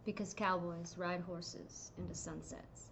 Because cowboys ride horses into sunsets.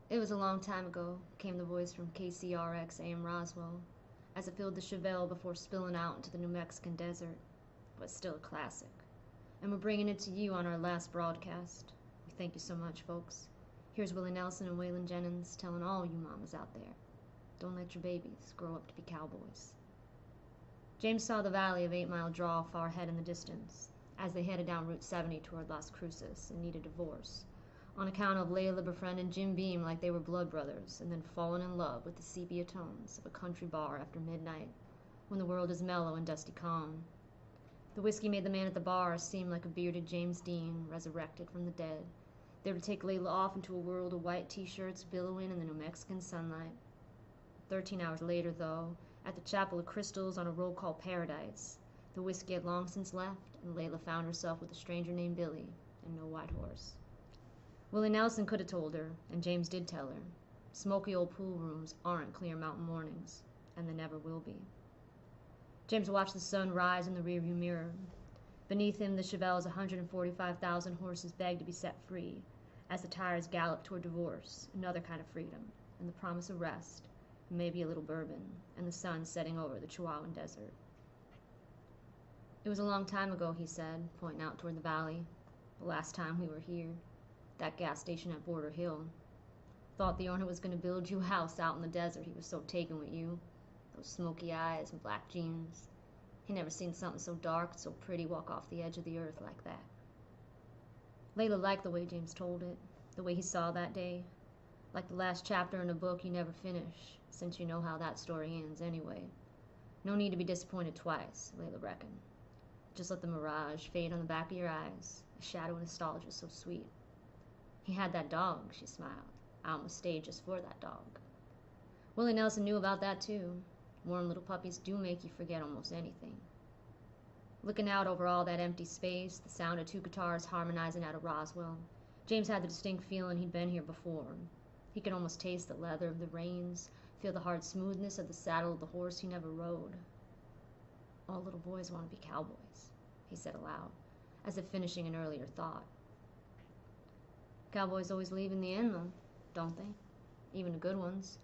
It was a long time ago, came the voice from KCRX AM Roswell, as it filled the Chevelle before spilling out into the New Mexican desert, but still a classic. And we're bringing it to you on our last broadcast. We thank you so much, folks. Here's Willie Nelson and Waylon Jennings telling all you mamas out there, don't let your babies grow up to be cowboys. James saw the valley of 8 Mile Draw far ahead in the distance, as they headed down Route 70 toward Las Cruces and needed divorce, on account of Layla befriending Jim Beam like they were blood brothers, and then falling in love with the sepia tones of a country bar after midnight, when the world is mellow and dusty calm. The whiskey made the man at the bar seem like a bearded James Dean resurrected from the dead, there to take Layla off into a world of white t-shirts billowing in the New Mexican sunlight. 13 hours later, though, at the Chapel of Crystals on a roll called Paradise, the whiskey had long since left, and Layla found herself with a stranger named Billy and no white horse. Willie Nelson could have told her, and James did tell her, smoky old pool rooms aren't clear mountain mornings, and they never will be. James watched the sun rise in the rearview mirror. Beneath him, the Chevelle's 145,000 horses begged to be set free, as the tires galloped toward divorce, another kind of freedom, and the promise of rest, and maybe a little bourbon, and the sun setting over the Chihuahuan desert. It was a long time ago, he said, pointing out toward the valley. The last time we were here. That gas station at Border Hill. Thought the owner was going to build you a house out in the desert, he was so taken with you. Those smoky eyes and black jeans. He never seen something so dark, so pretty walk off the edge of the earth like that. Layla liked the way James told it, the way he saw that day. Like the last chapter in a book you never finish, since you know how that story ends anyway. No need to be disappointed twice, Layla reckoned. Just let the mirage fade on the back of your eyes, a shadow of nostalgia so sweet. He had that dog, she smiled. I almost stayed just for that dog. Willie Nelson knew about that too. Warm little puppies do make you forget almost anything. Looking out over all that empty space, the sound of 2 guitars harmonizing out of Roswell, James had the distinct feeling he'd been here before. He could almost taste the leather of the reins, feel the hard smoothness of the saddle of the horse he never rode. All little boys want to be cowboys, he said aloud, as if finishing an earlier thought. Cowboys always leave in the end, though, don't they? Even the good ones.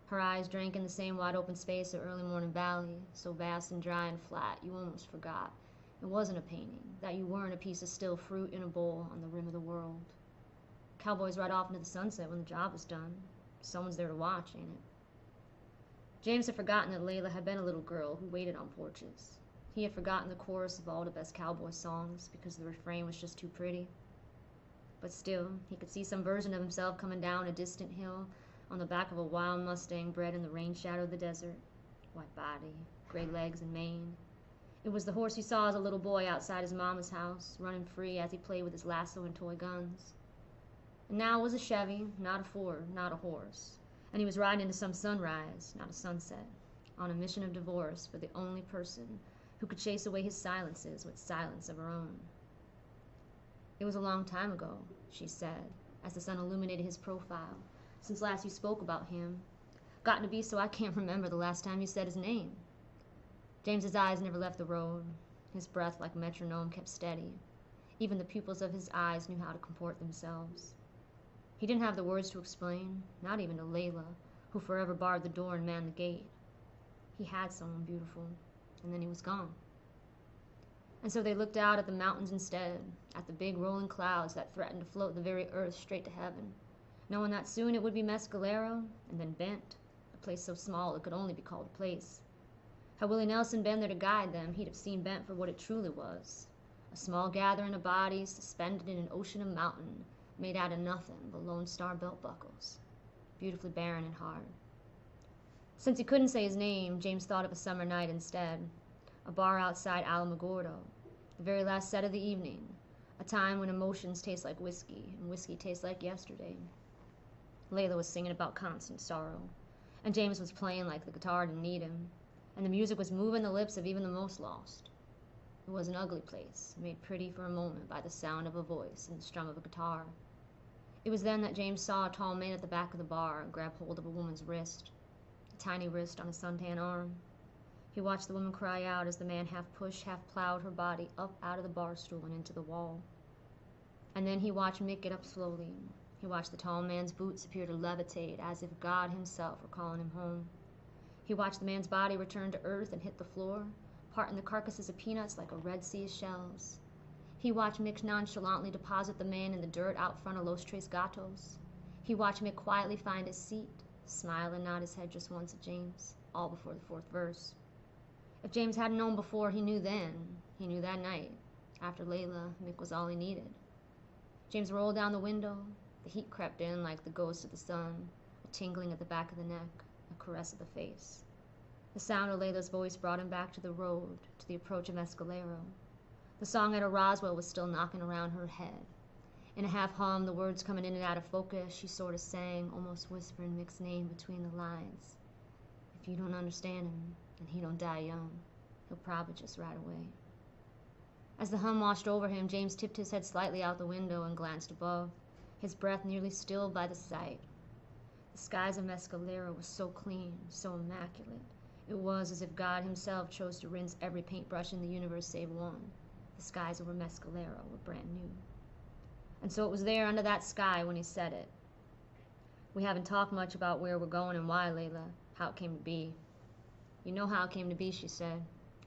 Her eyes drank in the same wide-open space of early morning valley, so vast and dry and flat you almost forgot it wasn't a painting, that you weren't a piece of still fruit in a bowl on the rim of the world. Cowboys ride off into the sunset when the job is done. Someone's there to watch, ain't it? James had forgotten that Layla had been a little girl who waited on porches. He had forgotten the chorus of all the best cowboy songs because the refrain was just too pretty. But still, he could see some version of himself coming down a distant hill on the back of a wild Mustang bred in the rain shadow of the desert. White body, gray legs and mane. It was the horse he saw as a little boy outside his mama's house, running free as he played with his lasso and toy guns. And now it was a Chevy, not a Ford, not a horse. And he was riding into some sunrise, not a sunset, on a mission of divorce for the only person who could chase away his silences with silence of her own. It was a long time ago, she said, as the sun illuminated his profile, since last you spoke about him. Gotten to be so I can't remember the last time you said his name. James's eyes never left the road. His breath, like metronome, kept steady. Even the pupils of his eyes knew how to comport themselves. He didn't have the words to explain, not even to Layla, who forever barred the door and manned the gate. He had someone beautiful, and then he was gone. And so they looked out at the mountains instead, at the big rolling clouds that threatened to float the very earth straight to heaven, knowing that soon it would be Mescalero, and then Bent, a place so small it could only be called a place. Had Willie Nelson been there to guide them, he'd have seen Bent for what it truly was, a small gathering of bodies suspended in an ocean of mountain, made out of nothing but Lone Star belt buckles, beautifully barren and hard. Since he couldn't say his name, James thought of a summer night instead, a bar outside Alamogordo, the very last set of the evening, a time when emotions taste like whiskey, and whiskey tastes like yesterday. Layla was singing about constant sorrow, and James was playing like the guitar didn't need him, and the music was moving the lips of even the most lost. It was an ugly place, made pretty for a moment by the sound of a voice and the strum of a guitar. It was then that James saw a tall man at the back of the bar grab hold of a woman's wrist, a tiny wrist on a suntan arm. He watched the woman cry out as the man half pushed, half plowed her body up out of the bar stool and into the wall. And then he watched Mick get up slowly. He watched the tall man's boots appear to levitate as if God himself were calling him home. He watched the man's body return to earth and hit the floor, parting the carcasses of peanuts like a Red Sea's shells. He watched Mick nonchalantly deposit the man in the dirt out front of Los Tres Gatos. He watched Mick quietly find his seat, smile and nod his head just once at James, all before the fourth verse. If James hadn't known before, he knew then. He knew that night. After Layla, Mick was all he needed. James rolled down the window. The heat crept in like the ghost of the sun, a tingling at the back of the neck, a caress of the face. The sound of Layla's voice brought him back to the road, to the approach of Mescalero. The song at Roswell was still knocking around her head. In a half hum, the words coming in and out of focus, she sort of sang, almost whispering Mick's name between the lines. If you don't understand him, and he don't die young, he'll probably just ride away. As the hum washed over him, James tipped his head slightly out the window and glanced above, his breath nearly stilled by the sight. The skies of Mescalero were so clean, so immaculate. It was as if God himself chose to rinse every paintbrush in the universe save one. The skies over Mescalero were brand new. And so it was there under that sky when he said it. We haven't talked much about where we're going and why, Layla, how it came to be. You know how it came to be, she said.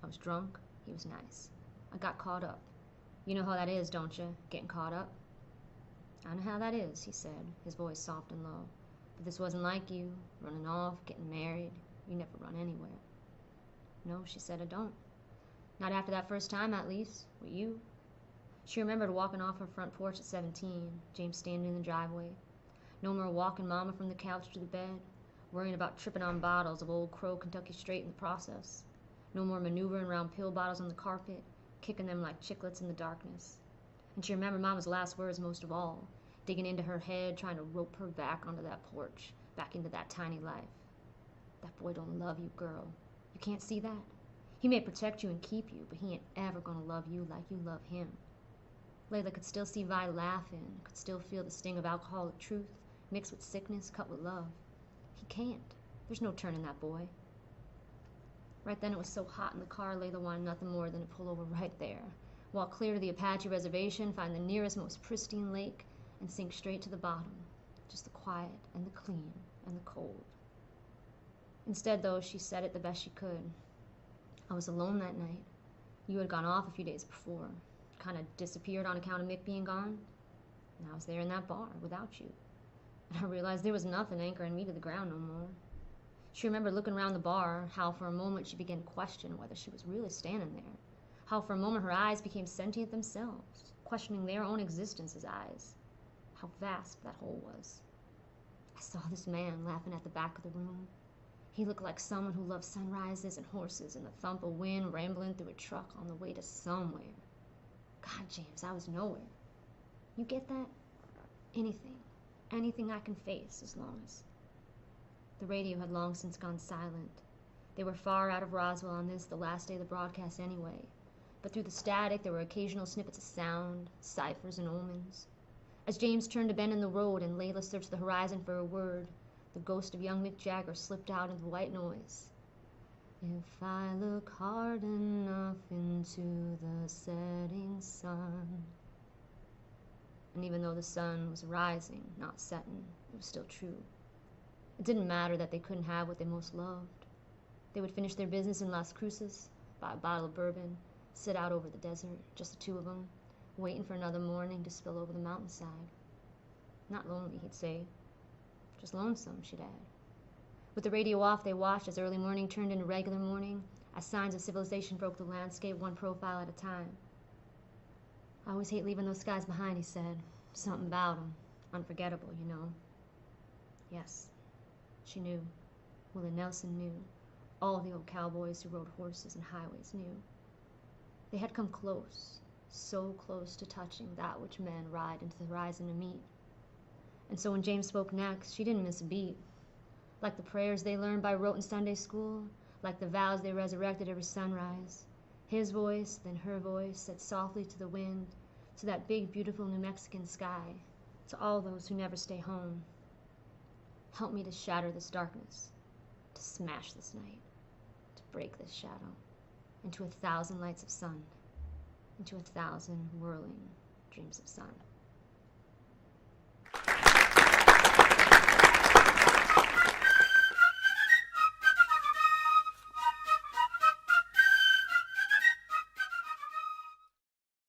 I was drunk. He was nice. I got caught up. You know how that is, don't you? Getting caught up? I know how that is, he said, his voice soft and low. But this wasn't like you, running off, getting married. You never run anywhere. No, she said, I don't. Not after that first time, at least. With you. She remembered walking off her front porch at 17, James standing in the driveway. No more walking Mama from the couch to the bed, worrying about tripping on bottles of Old Crow Kentucky Straight in the process. No more maneuvering around pill bottles on the carpet, kicking them like chiclets in the darkness. And she remembered Mama's last words most of all, digging into her head, trying to rope her back onto that porch, back into that tiny life. That boy don't love you, girl. You can't see that? He may protect you and keep you, but he ain't ever gonna love you like you love him. Layla could still see Vi laughing, could still feel the sting of alcoholic truth, mixed with sickness, cut with love. He can't. There's no turning that boy. Right then it was so hot in the car, Layla wanted nothing more than to pull over right there, walk clear to the Apache reservation, find the nearest, most pristine lake, and sink straight to the bottom. Just the quiet and the clean and the cold. Instead, though, she said it the best she could. I was alone that night. You had gone off a few days before. Kind of disappeared on account of Mick being gone. And I was there in that bar without you. And I realized there was nothing anchoring me to the ground no more. She remembered looking around the bar, how for a moment she began to question whether she was really standing there. How for a moment her eyes became sentient themselves, questioning their own existence as eyes. How vast that hole was. I saw this man laughing at the back of the room. He looked like someone who loved sunrises and horses and the thump of wind rambling through a truck on the way to somewhere. God, James, I was nowhere. You get that? Anything I can face as long as... The radio had long since gone silent. They were far out of Roswell on this, the last day of the broadcast anyway. But through the static, there were occasional snippets of sound, ciphers and omens. As James turned a bend in the road and Layla searched the horizon for a word, the ghost of young Mick Jagger slipped out into the white noise. If I look hard enough into the setting sun. And even though the sun was rising, not setting, it was still true. It didn't matter that they couldn't have what they most loved. They would finish their business in Las Cruces, buy a bottle of bourbon, sit out over the desert, just the two of them, waiting for another morning to spill over the mountainside. Not lonely, he'd say. Just lonesome, she'd add. With the radio off, they watched as early morning turned into regular morning, as signs of civilization broke the landscape one profile at a time. I always hate leaving those guys behind, he said. Something about them. Unforgettable, you know. Yes, she knew. Willie Nelson knew. All the old cowboys who rode horses and highways knew. They had come close, so close to touching that which men ride into the horizon to meet. And so when James spoke next, she didn't miss a beat. Like the prayers they learned by rote in Sunday school, like the vows they resurrected every sunrise, his voice, then her voice, said softly to the wind, to that big, beautiful New Mexican sky, to all those who never stay home. Help me to shatter this darkness, to smash this night, to break this shadow, into 1,000 lights of sun, into 1,000 whirling dreams of sun.